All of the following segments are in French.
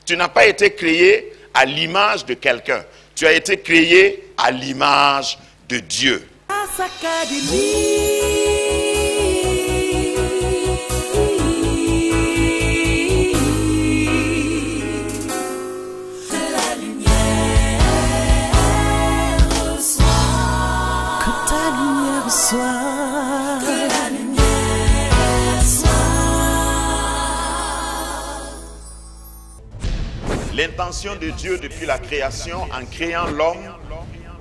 Tu n'as pas été créé à l'image de quelqu'un. Tu as été créé à l'image de Dieu. L'intention de Dieu depuis la création, en créant l'homme,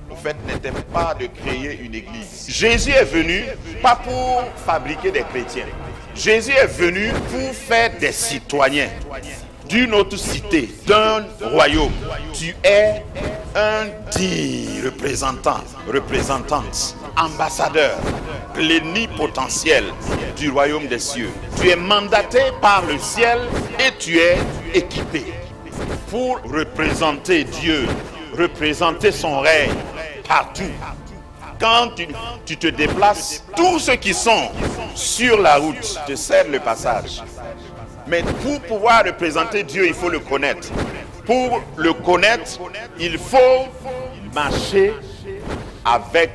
en fait, n'était pas de créer une église. Jésus est venu, pas pour fabriquer des chrétiens. Jésus est venu pour faire des citoyens d'une autre cité, d'un royaume. Tu es un digne représentante, ambassadeur, plénipotentiel du royaume des cieux. Tu es mandaté par le ciel et tu es équipé pour représenter Dieu, représenter son règne partout. Quand tu te déplaces, tous ceux qui sont sur la route te cèdent le passage. Mais pour pouvoir représenter Dieu, il faut le connaître. Pour le connaître, il faut marcher avec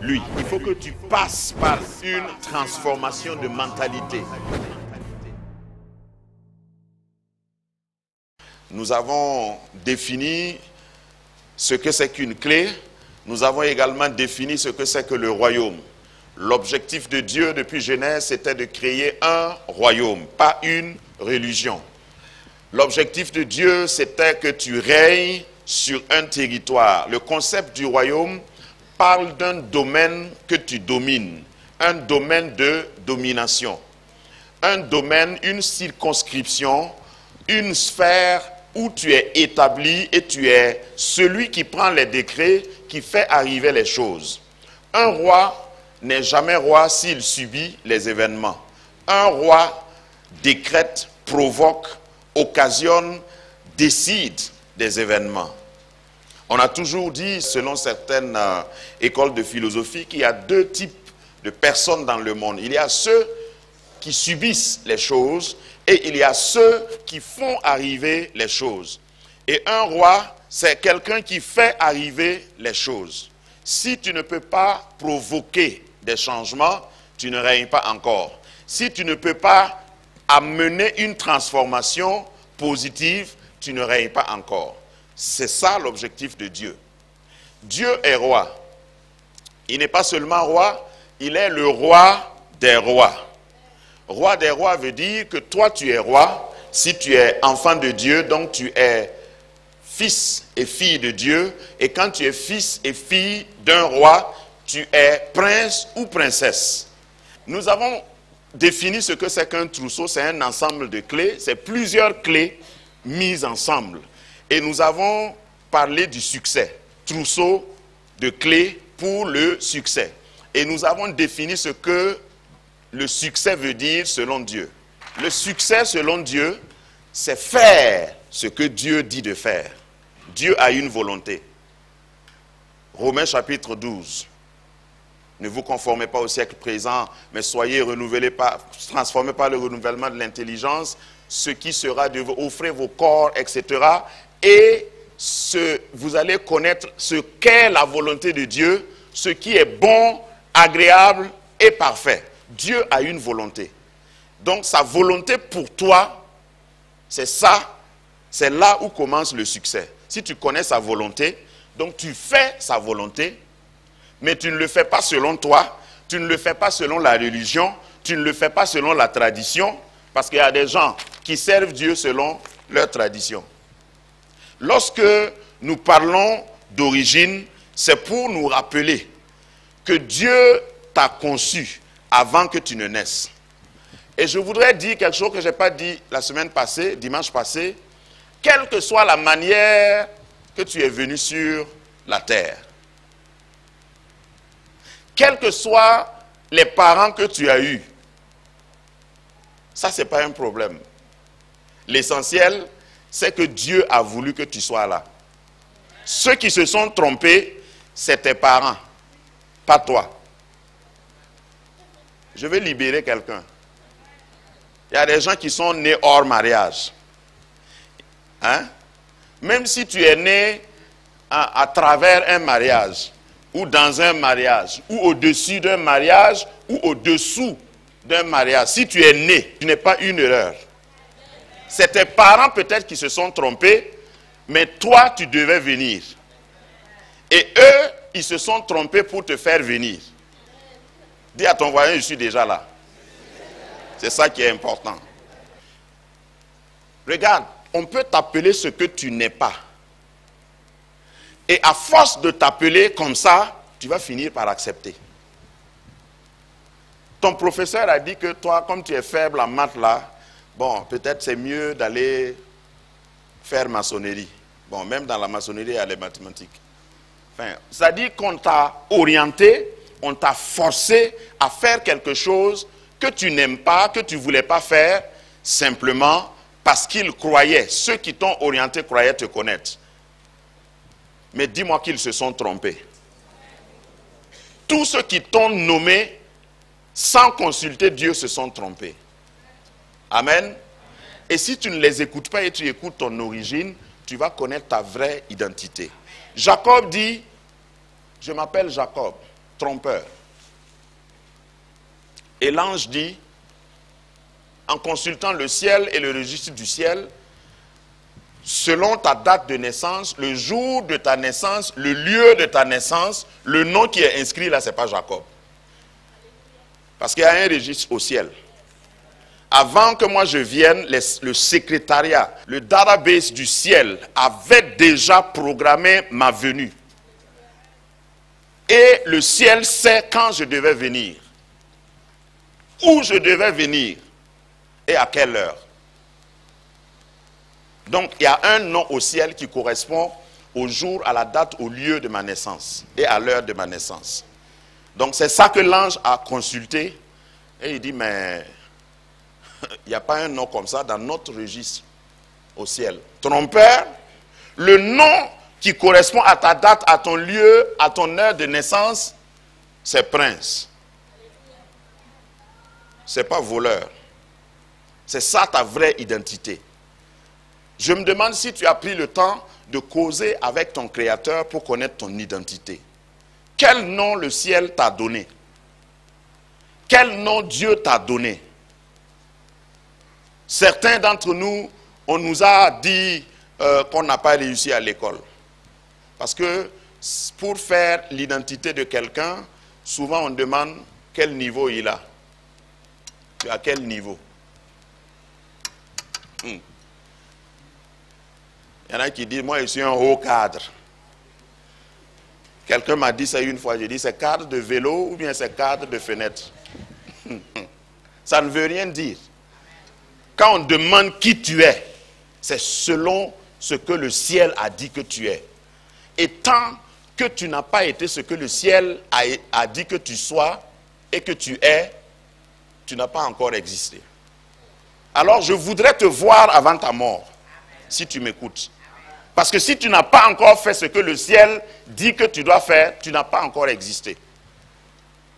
lui. Il faut que tu passes par une transformation de mentalité. Nous avons défini ce que c'est qu'une clé. Nous avons également défini ce que c'est que le royaume. L'objectif de Dieu depuis Genèse, c'était de créer un royaume, pas une religion. L'objectif de Dieu, c'était que tu règnes sur un territoire. Le concept du royaume parle d'un domaine que tu domines, un domaine de domination, un domaine, une circonscription, une sphère où tu es établi et tu es celui qui prend les décrets, qui fait arriver les choses. Un roi n'est jamais roi s'il subit les événements. Un roi décrète, provoque, occasionne, décide des événements. On a toujours dit, selon certaines écoles de philosophie, qu'il y a deux types de personnes dans le monde. Il y a ceux qui subissent les choses et il y a ceux qui font arriver les choses. Et un roi, c'est quelqu'un qui fait arriver les choses. Si tu ne peux pas provoquer des changements, tu ne règnes pas encore. Si tu ne peux pas amener une transformation positive, tu ne règnes pas encore. C'est ça l'objectif de Dieu. Dieu est roi. Il n'est pas seulement roi, il est le roi des rois. Roi des rois veut dire que toi tu es roi, si tu es enfant de Dieu, donc tu es fils et fille de Dieu, et quand tu es fils et fille d'un roi, tu es prince ou princesse. Nous avons défini ce que c'est qu'un trousseau, c'est un ensemble de clés, c'est plusieurs clés mises ensemble. Et nous avons parlé du succès, trousseau de clés pour le succès. Et nous avons défini ce que le succès veut dire selon Dieu. Le succès selon Dieu, c'est faire ce que Dieu dit de faire. Dieu a une volonté. Romains chapitre 12. Ne vous conformez pas au siècle présent, mais soyez renouvelés transformés par le renouvellement de l'intelligence, ce qui sera de vous, offrez vos corps, etc. Et vous allez connaître ce qu'est la volonté de Dieu, ce qui est bon, agréable et parfait. Dieu a une volonté. Donc sa volonté pour toi, c'est ça, c'est là où commence le succès. Si tu connais sa volonté, donc tu fais sa volonté, mais tu ne le fais pas selon toi, tu ne le fais pas selon la religion, tu ne le fais pas selon la tradition, parce qu'il y a des gens qui servent Dieu selon leur tradition. Lorsque nous parlons d'origine, c'est pour nous rappeler que Dieu t'a conçu avant que tu ne naisses. Et je voudrais dire quelque chose que je n'ai pas dit la semaine passée, dimanche passé, quelle que soit la manière que tu es venu sur la terre, quels que soient les parents que tu as eus, ça ce n'est pas un problème. L'essentiel, c'est que Dieu a voulu que tu sois là. Ceux qui se sont trompés, c'est tes parents, pas toi. Je vais libérer quelqu'un. Il y a des gens qui sont nés hors mariage. Hein? Même si tu es né à travers un mariage, ou dans un mariage, ou au-dessus d'un mariage, ou au-dessous d'un mariage, si tu es né, tu n'es pas une erreur. C'est tes parents peut-être qui se sont trompés, mais toi, tu devais venir. Et eux, ils se sont trompés pour te faire venir. Dis à ton voisin, je suis déjà là. C'est ça qui est important. Regarde, on peut t'appeler ce que tu n'es pas. Et à force de t'appeler comme ça, tu vas finir par accepter. Ton professeur a dit que toi, comme tu es faible en maths là, bon, peut-être c'est mieux d'aller faire maçonnerie. Bon, même dans la maçonnerie, il y a les mathématiques. Enfin, ça dit qu'on t'a orienté, on t'a forcé à faire quelque chose que tu n'aimes pas, que tu ne voulais pas faire, simplement parce qu'ils croyaient, ceux qui t'ont orienté croyaient te connaître. Mais dis-moi qu'ils se sont trompés. Tous ceux qui t'ont nommé sans consulter Dieu se sont trompés. Amen. Et si tu ne les écoutes pas et tu écoutes ton origine, tu vas connaître ta vraie identité. Jacob dit, je m'appelle Jacob, trompeur. Et l'ange dit, en consultant le ciel et le registre du ciel, selon ta date de naissance, le jour de ta naissance, le lieu de ta naissance, le nom qui est inscrit là, ce n'est pas Jacob. Parce qu'il y a un registre au ciel. Avant que moi je vienne, le secrétariat, le database du ciel avait déjà programmé ma venue. Et le ciel sait quand je devais venir, où je devais venir et à quelle heure. Donc il y a un nom au ciel qui correspond au jour, à la date, au lieu de ma naissance et à l'heure de ma naissance. Donc c'est ça que l'ange a consulté et il dit, mais il n'y a pas un nom comme ça dans notre registre au ciel. Trompeur, le nom qui correspond à ta date, à ton lieu, à ton heure de naissance, c'est prince. C'est pas voleur. C'est ça ta vraie identité. Je me demande si tu as pris le temps de causer avec ton Créateur pour connaître ton identité. Quel nom le ciel t'a donné? Quel nom Dieu t'a donné? Certains d'entre nous, on nous a dit qu'on n'a pas réussi à l'école. Parce que pour faire l'identité de quelqu'un, souvent on demande quel niveau il a. Tu as quel niveau? Il y en a qui disent, moi je suis un haut cadre. Quelqu'un m'a dit ça une fois, j'ai dit, c'est cadre de vélo ou bien c'est cadre de fenêtre? Ça ne veut rien dire. Quand on demande qui tu es, c'est selon ce que le ciel a dit que tu es. Et tant que tu n'as pas été ce que le ciel a dit que tu sois et que tu es, tu n'as pas encore existé. Alors je voudrais te voir avant ta mort, si tu m'écoutes. Parce que si tu n'as pas encore fait ce que le ciel dit que tu dois faire, tu n'as pas encore existé.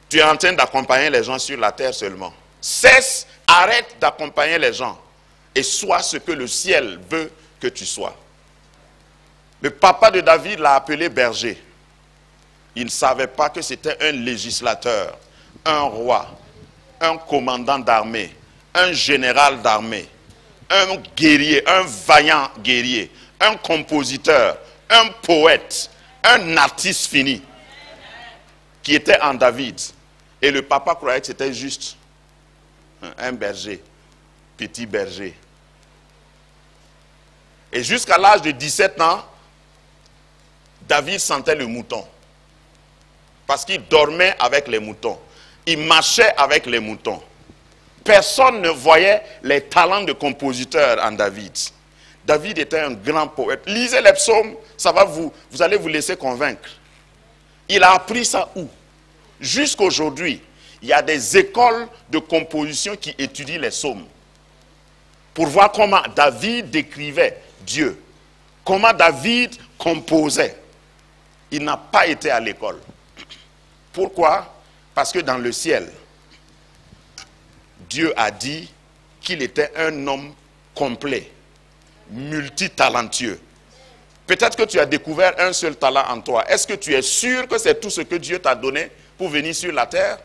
Tu es en train d'accompagner les gens sur la terre seulement. Cesse, arrête d'accompagner les gens et sois ce que le ciel veut que tu sois. Le papa de David l'a appelé berger. Il ne savait pas que c'était un législateur, un roi, un commandant d'armée, un général d'armée, un guerrier, un vaillant guerrier, un compositeur, un poète, un artiste fini qui était en David. Et le papa croyait que c'était juste un berger, petit berger. Et jusqu'à l'âge de 17 ans, David sentait le mouton. Parce qu'il dormait avec les moutons. Il marchait avec les moutons. Personne ne voyait les talents de compositeur en David. David était un grand poète. Lisez les psaumes, ça va vous allez vous laisser convaincre. Il a appris ça où? Jusqu'aujourd'hui, il y a des écoles de composition qui étudient les psaumes. Pour voir comment David décrivait Dieu. Comment David composait. Il n'a pas été à l'école. Pourquoi? Parce que dans le ciel, Dieu a dit qu'il était un homme complet. multitalentueux. Peut-être que tu as découvert un seul talent en toi. Est-ce que tu es sûr que c'est tout ce que Dieu t'a donné pour venir sur la terre?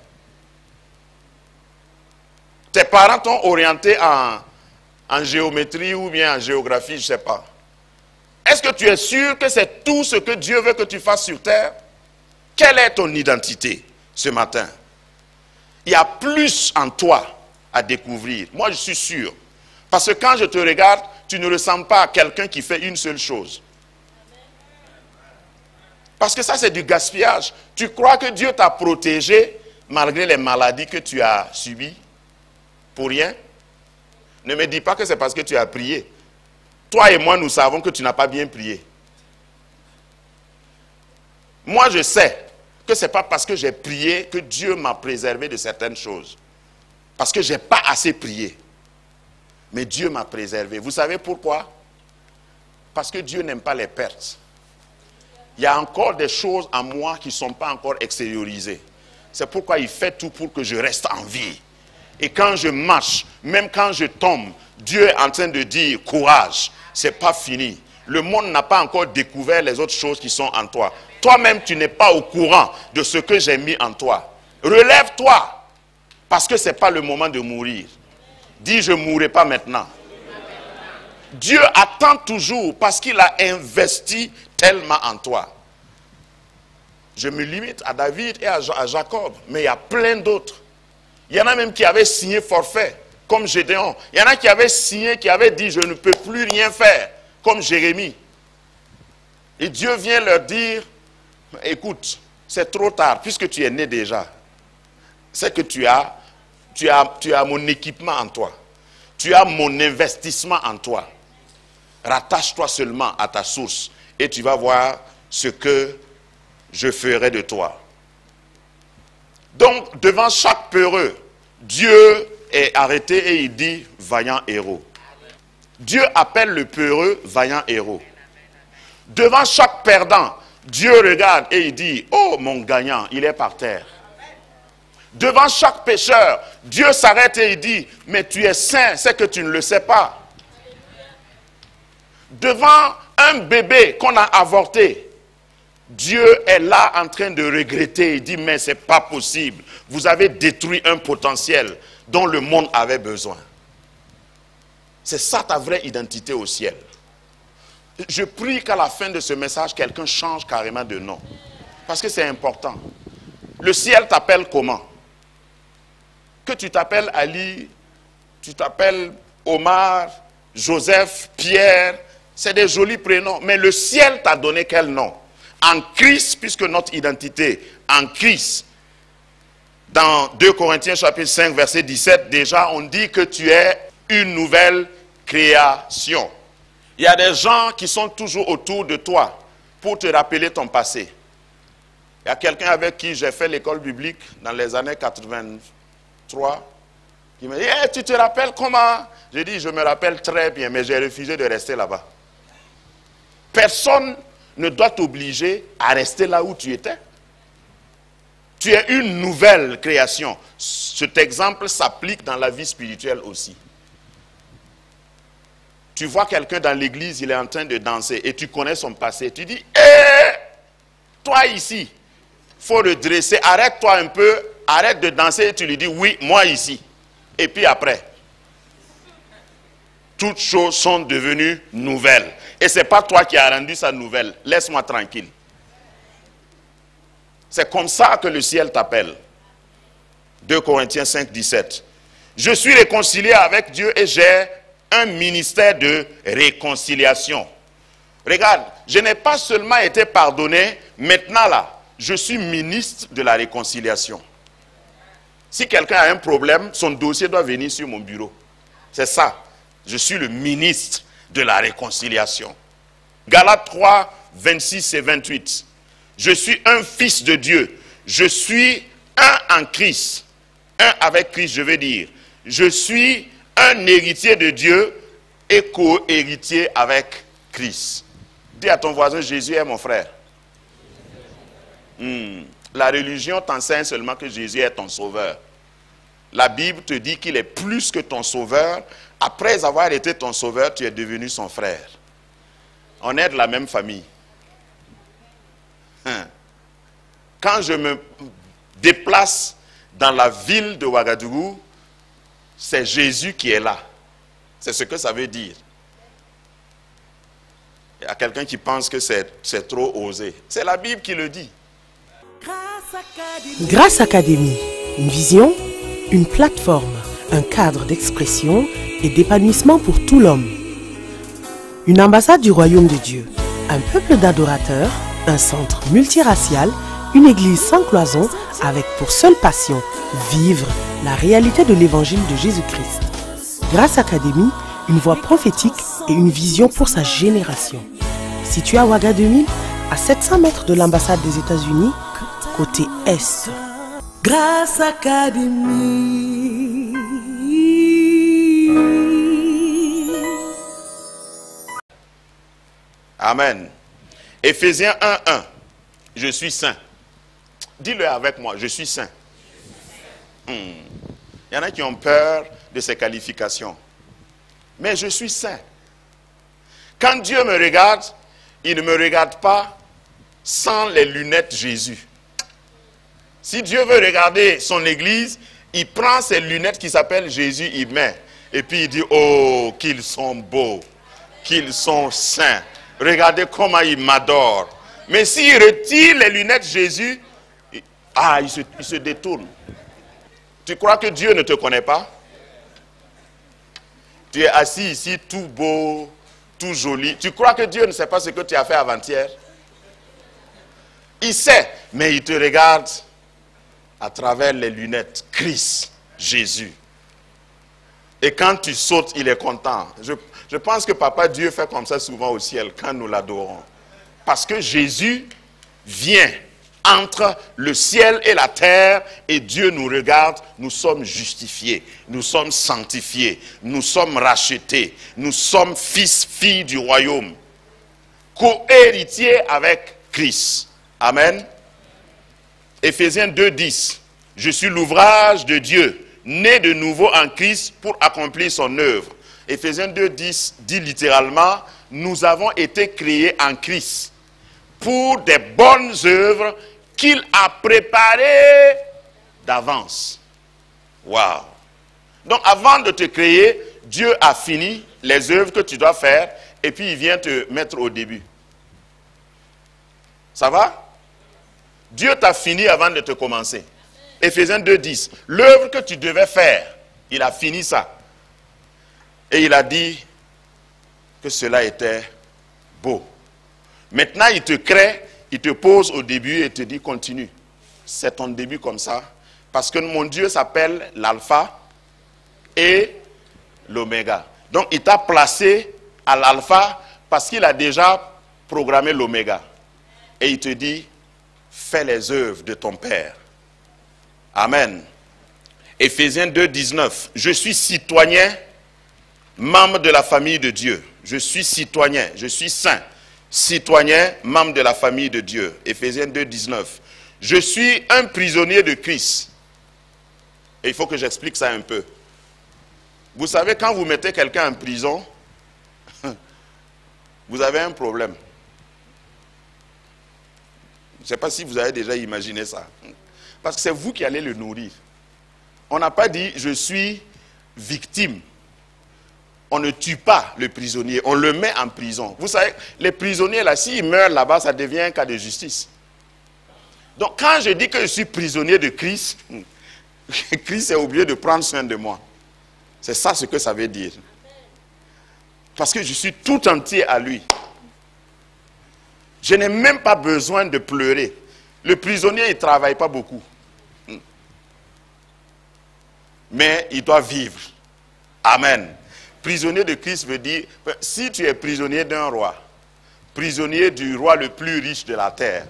Tes parents t'ont orienté en géométrie ou bien en géographie, je ne sais pas. Est-ce que tu es sûr que c'est tout ce que Dieu veut que tu fasses sur terre? Quelle est ton identité ce matin? Il y a plus en toi à découvrir. Moi, je suis sûr. Parce que quand je te regarde, tu ne ressembles pas à quelqu'un qui fait une seule chose. Parce que ça, c'est du gaspillage. Tu crois que Dieu t'a protégé malgré les maladies que tu as subies? Pour rien? Ne me dis pas que c'est parce que tu as prié. Toi et moi, nous savons que tu n'as pas bien prié. Moi, je sais que ce n'est pas parce que j'ai prié que Dieu m'a préservé de certaines choses. Parce que je n'ai pas assez prié. Mais Dieu m'a préservé. Vous savez pourquoi? Parce que Dieu n'aime pas les pertes. Il y a encore des choses en moi qui ne sont pas encore extériorisées. C'est pourquoi il fait tout pour que je reste en vie. Et quand je marche, même quand je tombe, Dieu est en train de dire, courage, ce n'est pas fini. Le monde n'a pas encore découvert les autres choses qui sont en toi. Toi-même, tu n'es pas au courant de ce que j'ai mis en toi. Relève-toi, parce que ce n'est pas le moment de mourir. Dis, je ne mourrai pas maintenant. Dieu attend toujours parce qu'il a investi tellement en toi. Je me limite à David et à Jacob, mais il y a plein d'autres. Il y en a même qui avaient signé forfait, comme Gédéon. Il y en a qui avaient signé, qui avaient dit, je ne peux plus rien faire, comme Jérémie. Et Dieu vient leur dire, écoute, c'est trop tard, puisque tu es né déjà. C'est que tu as mon équipement en toi. Tu as mon investissement en toi. Rattache-toi seulement à ta source et tu vas voir ce que je ferai de toi. Donc, devant chaque peureux, Dieu est arrêté et il dit, vaillant héros. Dieu appelle le peureux vaillant héros. Devant chaque perdant, Dieu regarde et il dit, oh mon gagnant, il est par terre. Devant chaque pécheur, Dieu s'arrête et il dit, mais tu es saint, c'est que tu ne le sais pas. Devant un bébé qu'on a avorté, Dieu est là en train de regretter. Il dit, mais ce n'est pas possible. Vous avez détruit un potentiel dont le monde avait besoin. C'est ça ta vraie identité au ciel. Je prie qu'à la fin de ce message, quelqu'un change carrément de nom. Parce que c'est important. Le ciel t'appelle comment? Que tu t'appelles Ali, tu t'appelles Omar, Joseph, Pierre, c'est des jolis prénoms. Mais le ciel t'a donné quel nom? En Christ, puisque notre identité, en Christ, dans 2 Corinthiens chapitre 5, verset 17, déjà on dit que tu es une nouvelle création. Il y a des gens qui sont toujours autour de toi pour te rappeler ton passé. Il y a quelqu'un avec qui j'ai fait l'école biblique dans les années 83 qui me dit, hey, tu te rappelles comment? J'ai dit, je me rappelle très bien, mais j'ai refusé de rester là-bas. Personne ne doit t'obliger à rester là où tu étais. Tu es une nouvelle création. Cet exemple s'applique dans la vie spirituelle aussi. Tu vois quelqu'un dans l'église, il est en train de danser et tu connais son passé. Tu dis, hé, toi ici, il faut redresser, arrête-toi un peu, arrête de danser et tu lui dis, oui, moi ici. Et puis après, toutes choses sont devenues nouvelles. Et ce n'est pas toi qui as rendu ça nouvelle. Laisse-moi tranquille. C'est comme ça que le ciel t'appelle. 2 Corinthiens 5, 17. Je suis réconcilié avec Dieu et j'ai un ministère de réconciliation. Regarde, je n'ai pas seulement été pardonné, maintenant là, je suis ministre de la réconciliation. Si quelqu'un a un problème, son dossier doit venir sur mon bureau. C'est ça. Je suis le ministre de la réconciliation. Galates 3, 26 et 28. Je suis un fils de Dieu. Je suis un en Christ. Un avec Christ, je veux dire. Je suis un héritier de Dieu et co-héritier avec Christ. Dis à ton voisin, Jésus est mon frère. La religion t'enseigne seulement que Jésus est ton sauveur. La Bible te dit qu'il est plus que ton sauveur, Après avoir été ton sauveur, tu es devenu son frère. On est de la même famille. Quand je me déplace dans la ville de Ouagadougou, c'est Jésus qui est là. C'est ce que ça veut dire. Il y a quelqu'un qui pense que c'est trop osé. C'est la Bible qui le dit. Grâce Académie, une vision, une plateforme, un cadre d'expression et d'épanouissement pour tout l'homme. Une ambassade du royaume de Dieu, un peuple d'adorateurs, un centre multiracial, une église sans cloison avec pour seule passion vivre la réalité de l'évangile de Jésus-Christ. Grâce Académie, une voix prophétique et une vision pour sa génération. Situé à Ouaga 2000, à 700 mètres de l'ambassade des États-Unis, côté Est. Grâce Académie. Amen. Éphésiens 1:1. Je suis saint. Dis-le avec moi, je suis saint. Il y en a qui ont peur de ces qualifications. Mais je suis saint. Quand Dieu me regarde, il ne me regarde pas sans les lunettes Jésus. Si Dieu veut regarder son église, il prend ses lunettes qui s'appellent Jésus, il met. Et puis il dit, oh, qu'ils sont beaux, qu'ils sont saints. Regardez comment ils m'adorent. Mais s'il retire les lunettes Jésus, il se détourne. Tu crois que Dieu ne te connaît pas? Tu es assis ici, tout beau, tout joli. Tu crois que Dieu ne sait pas ce que tu as fait avant-hier? Il sait, mais il te regarde à travers les lunettes. Christ, Jésus. Et quand tu sautes, il est content. Je pense que Papa Dieu fait comme ça souvent au ciel quand nous l'adorons. Parce que Jésus vient entre le ciel et la terre et Dieu nous regarde, nous sommes justifiés, nous sommes sanctifiés, nous sommes rachetés, nous sommes fils, filles du royaume, co-héritiers avec Christ. Amen. Éphésiens 2:10. Je suis l'ouvrage de Dieu, né de nouveau en Christ pour accomplir son œuvre. Éphésiens 2:10 dit littéralement, nous avons été créés en Christ pour des bonnes œuvres qu'il a préparées d'avance. Waouh! Donc avant de te créer, Dieu a fini les œuvres que tu dois faire et puis il vient te mettre au début. Ça va? Dieu t'a fini avant de te commencer. Éphésiens 2:10. L'œuvre que tu devais faire, il a fini ça. Et il a dit que cela était beau. Maintenant, il te crée, il te pose au début et te dit continue. C'est ton début comme ça. Parce que mon Dieu s'appelle l'alpha et l'oméga. Donc, il t'a placé à l'alpha parce qu'il a déjà programmé l'oméga. Et il te dit, fais les œuvres de ton Père. Amen. Éphésiens 2:19. Je suis citoyen, membre de la famille de Dieu. Je suis citoyen, je suis saint. Citoyen, membre de la famille de Dieu. Éphésiens 2:19. Je suis un prisonnier de Christ. Et il faut que j'explique ça un peu. Vous savez, quand vous mettez quelqu'un en prison, vous avez un problème. Je ne sais pas si vous avez déjà imaginé ça. Parce que c'est vous qui allez le nourrir. On n'a pas dit, je suis victime. On ne tue pas le prisonnier, on le met en prison. Vous savez, les prisonniers, là, s'ils meurent là-bas, ça devient un cas de justice. Donc, quand je dis que je suis prisonnier de Christ, Christ est obligé de prendre soin de moi. C'est ça ce que ça veut dire. Parce que je suis tout entier à lui. Je n'ai même pas besoin de pleurer. Le prisonnier, il ne travaille pas beaucoup. Mais il doit vivre. Amen. Prisonnier de Christ veut dire, si tu es prisonnier d'un roi, prisonnier du roi le plus riche de la terre.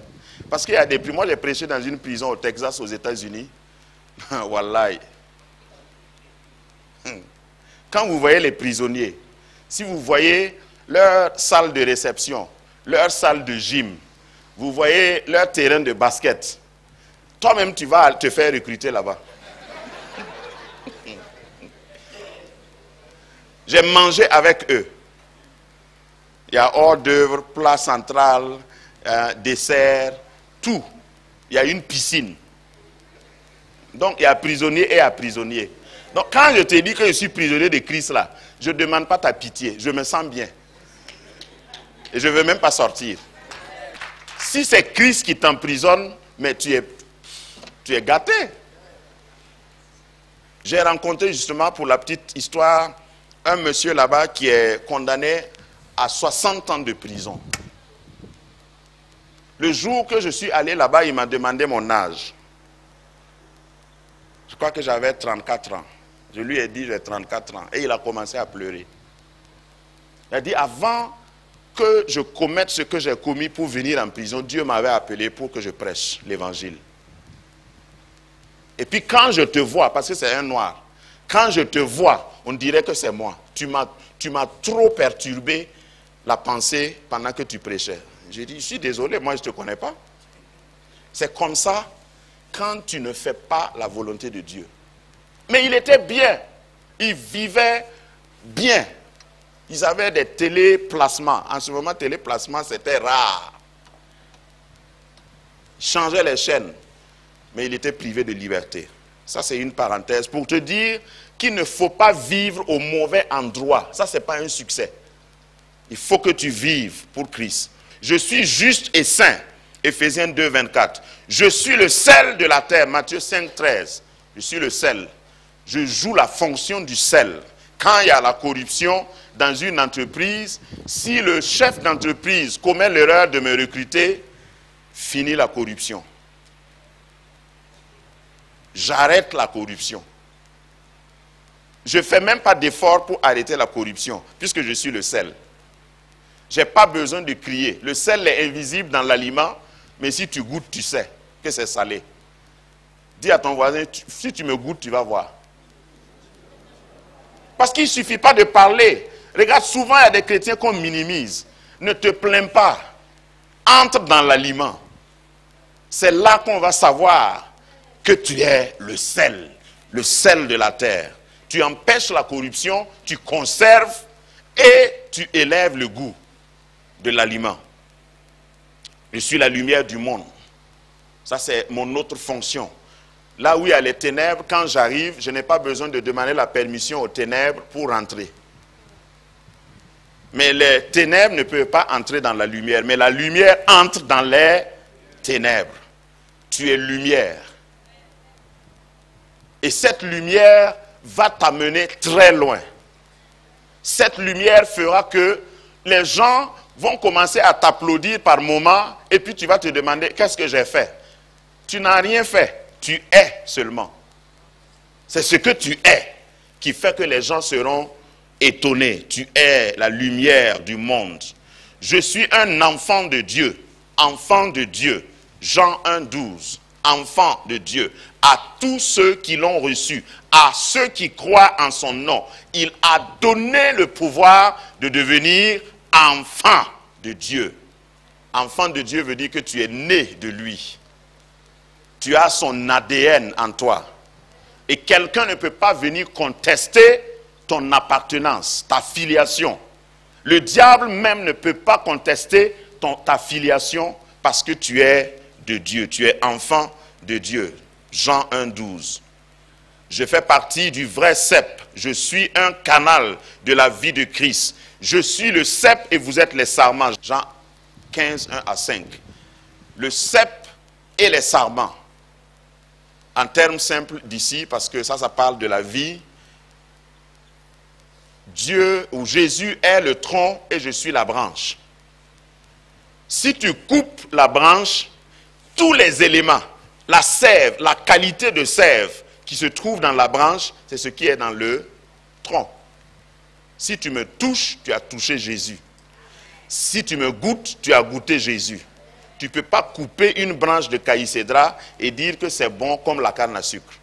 Parce qu'il y a des prisons. Moi, j'ai prêché dans une prison au Texas, aux États-Unis. Wallahi. Quand vous voyez les prisonniers, si vous voyez leur salle de réception, leur salle de gym, vous voyez leur terrain de basket, toi-même tu vas te faire recruter là-bas. J'ai mangé avec eux. Il y a hors d'œuvre, plat central, dessert, tout. Il y a une piscine. Donc il y a prisonnier et à prisonnier. Donc quand je te dis que je suis prisonnier de Christ là, je ne demande pas ta pitié, je me sens bien. Et je ne veux même pas sortir. Si c'est Christ qui t'emprisonne, mais tu es gâté. J'ai rencontré justement, pour la petite histoire, un monsieur là-bas qui est condamné à 60 ans de prison. Le jour que je suis allé là-bas, il m'a demandé mon âge. Je crois que j'avais 34 ans. Je lui ai dit, j'ai 34 ans. Et il a commencé à pleurer. Il a dit, avant que je commette ce que j'ai commis pour venir en prison, Dieu m'avait appelé pour que je prêche l'évangile. Et puis quand je te vois, parce que c'est un noir, quand je te vois, on dirait que c'est moi. Tu m'as trop perturbé la pensée pendant que tu prêchais. J'ai dit, je suis désolé, moi je ne te connais pas. C'est comme ça quand tu ne fais pas la volonté de Dieu. Mais il était bien. Il vivait bien. Ils avaient des téléplacements. En ce moment, téléplacement, c'était rare. Ils changeaient les chaînes. Mais il était privé de liberté. Ça, c'est une parenthèse pour te dire qu'il ne faut pas vivre au mauvais endroit. Ça, ce n'est pas un succès. Il faut que tu vives pour Christ. Je suis juste et saint. Éphésiens 2, 24. Je suis le sel de la terre. Matthieu 5, 13. Je suis le sel. Je joue la fonction du sel. Quand il y a la corruption dans une entreprise, si le chef d'entreprise commet l'erreur de me recruter, finit la corruption. J'arrête la corruption. Je ne fais même pas d'effort pour arrêter la corruption, puisque je suis le sel. Je n'ai pas besoin de crier. Le sel est invisible dans l'aliment, mais si tu goûtes, tu sais que c'est salé. Dis à ton voisin, si tu me goûtes, tu vas voir. Parce qu'il ne suffit pas de parler. Regarde, souvent il y a des chrétiens qu'on minimise. Ne te plains pas. Entre dans l'aliment. C'est là qu'on va savoir que tu es le sel de la terre. Tu empêches la corruption, tu conserves et tu élèves le goût de l'aliment. Je suis la lumière du monde. Ça, c'est mon autre fonction. Là où il y a les ténèbres, quand j'arrive, je n'ai pas besoin de demander la permission aux ténèbres pour rentrer. Mais les ténèbres ne peuvent pas entrer dans la lumière. Mais la lumière entre dans les ténèbres. Tu es lumière. Et cette lumière va t'amener très loin. Cette lumière fera que les gens vont commencer à t'applaudir par moments et puis tu vas te demander, qu'est-ce que j'ai fait? Tu n'as rien fait. Tu es seulement. C'est ce que tu es qui fait que les gens seront étonnés. Tu es la lumière du monde. Je suis un enfant de Dieu. Enfant de Dieu. Jean 1, 12. Enfant de Dieu. À tous ceux qui l'ont reçu, à ceux qui croient en son nom, il a donné le pouvoir de devenir enfant de Dieu. Enfant de Dieu veut dire que tu es né de lui. Tu as son ADN en toi. Et quelqu'un ne peut pas venir contester ton appartenance, ta filiation. Le diable même ne peut pas contester ta filiation parce que tu es de Dieu. Tu es enfant de Dieu. Jean 1, 12. Je fais partie du vrai cep. Je suis un canal de la vie de Christ. Je suis le cep et vous êtes les sarments. Jean 15, 1 à 5. Le cep et les sarments. En termes simples d'ici, parce que ça parle de la vie. Dieu ou Jésus est le tronc et je suis la branche. Si tu coupes la branche, tous les éléments, la sève, la qualité de sève qui se trouve dans la branche, c'est ce qui est dans le tronc. Si tu me touches, tu as touché Jésus. Si tu me goûtes, tu as goûté Jésus. Tu ne peux pas couper une branche de caïcédra et dire que c'est bon comme la canne à sucre.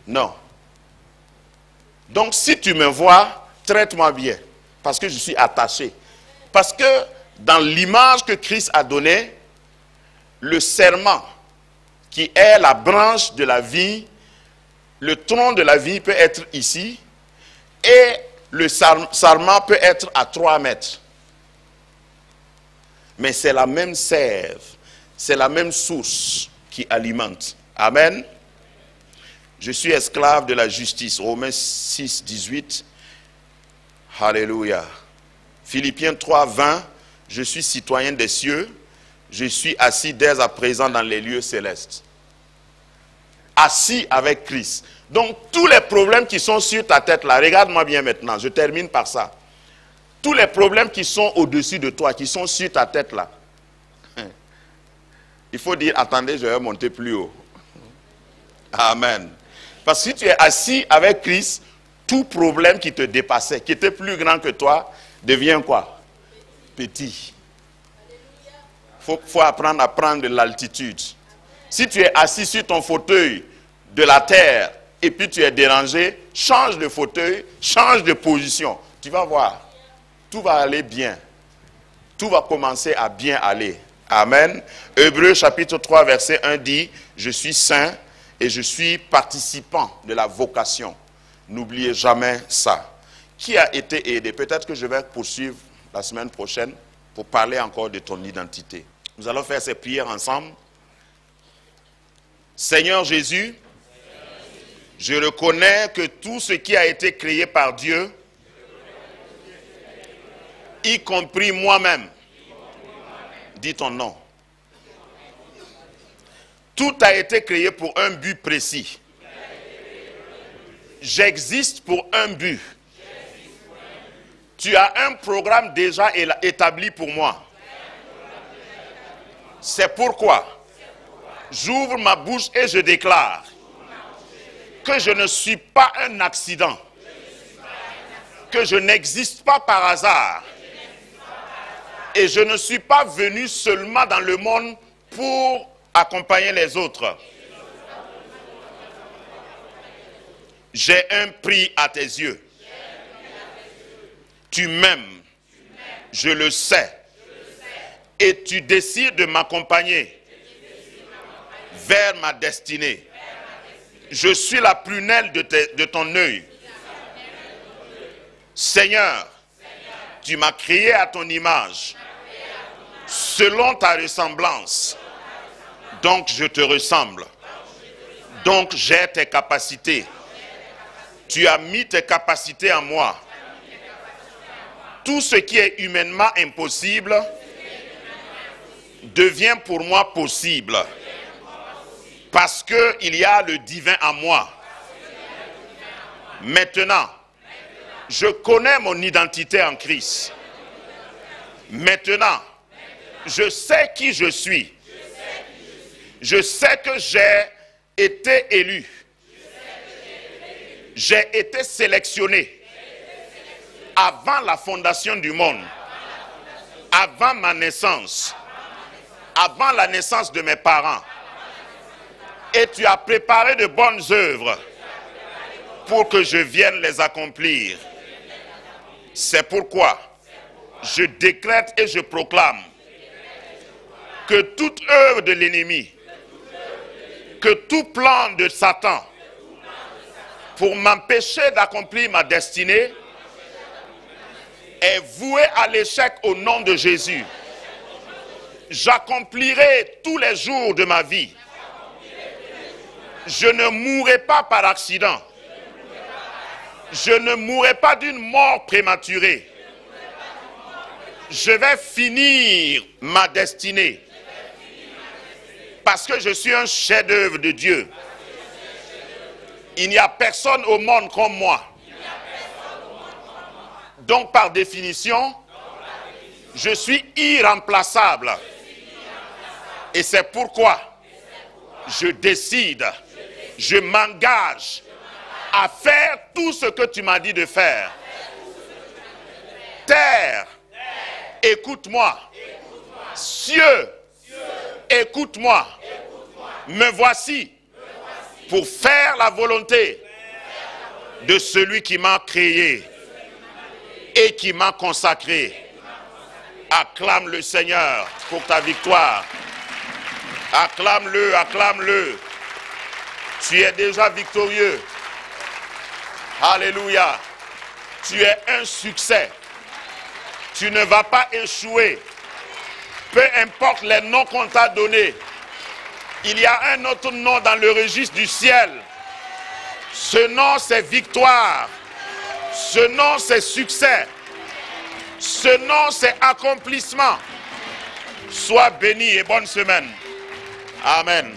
Non. Donc si tu me vois, traite-moi bien. Parce que je suis attaché. Parce que dans l'image que Christ a donnée, le serment qui est la branche de la vie, le tronc de la vie peut être ici. Et le sarment peut être à 3 mètres. Mais c'est la même sève, c'est la même source qui alimente. Amen. Je suis esclave de la justice. Romains 6, 18. Alléluia. Philippiens 3, 20. Je suis citoyen des cieux. Je suis assis dès à présent dans les lieux célestes. Assis avec Christ. Donc tous les problèmes qui sont sur ta tête là, regarde-moi bien maintenant, je termine par ça. Tous les problèmes qui sont au-dessus de toi, qui sont sur ta tête là, il faut dire, attendez, je vais monter plus haut. Amen. Parce que si tu es assis avec Christ, tout problème qui te dépassait, qui était plus grand que toi, devient quoi? Petit. Faut apprendre à prendre de l'altitude. Si tu es assis sur ton fauteuil de la terre, et puis tu es dérangé, change de fauteuil, change de position. Tu vas voir, tout va aller bien. Tout va commencer à bien aller. Amen. Hébreux chapitre 3 verset 1 dit, je suis saint et je suis participant de la vocation. N'oubliez jamais ça. Qui a été aidé? Peut-être que je vais poursuivre la semaine prochaine pour parler encore de ton identité. Nous allons faire ces prières ensemble. Seigneur Jésus, je reconnais que tout ce qui a été créé par Dieu, y compris moi-même, dis ton nom. Tout a été créé pour un but précis. J'existe pour un but. Tu as un programme déjà établi pour moi. C'est pourquoi j'ouvre ma bouche et je déclare que je ne suis pas un accident, que je n'existe pas par hasard, et je ne suis pas venu seulement dans le monde pour accompagner les autres. J'ai un prix à tes yeux. Tu m'aimes, je le sais, et tu décides de m'accompagner vers ma destinée. Je suis la prunelle de ton œil. Seigneur, tu m'as créé à ton image, selon ta ressemblance. Donc je te ressemble. Donc j'ai tes capacités. Tu as mis tes capacités en moi. Tout ce qui est humainement impossible devient pour moi possible. Parce qu'il y a le divin en moi. Maintenant, je connais mon identité en Christ. Maintenant, je sais qui je suis. Je sais que j'ai été élu. J'ai été sélectionné avant la fondation du monde, avant ma naissance, avant la naissance de mes parents. Et tu as préparé de bonnes œuvres pour que je vienne les accomplir. C'est pourquoi je décrète et je proclame que toute œuvre de l'ennemi, que tout plan de Satan pour m'empêcher d'accomplir ma destinée est voué à l'échec au nom de Jésus. J'accomplirai tous les jours de ma vie. Je ne mourrai pas par accident. Je ne mourrai pas d'une mort prématurée. Je vais finir ma destinée. Parce que je suis un chef-d'œuvre de Dieu. Il n'y a personne au monde comme moi. Donc par définition, je suis irremplaçable. Et c'est pourquoi je décide, je m'engage à faire tout ce que tu m'as dit de faire. Terre, écoute-moi. Cieux, écoute-moi. Me voici pour faire la volonté de celui qui m'a créé et qui m'a consacré. Acclame le Seigneur pour ta victoire. Acclame-le, acclame-le. Tu es déjà victorieux. Alléluia. Tu es un succès. Tu ne vas pas échouer. Peu importe les noms qu'on t'a donnés. Il y a un autre nom dans le registre du ciel. Ce nom, c'est victoire. Ce nom, c'est succès. Ce nom, c'est accomplissement. Sois béni et bonne semaine. Amen.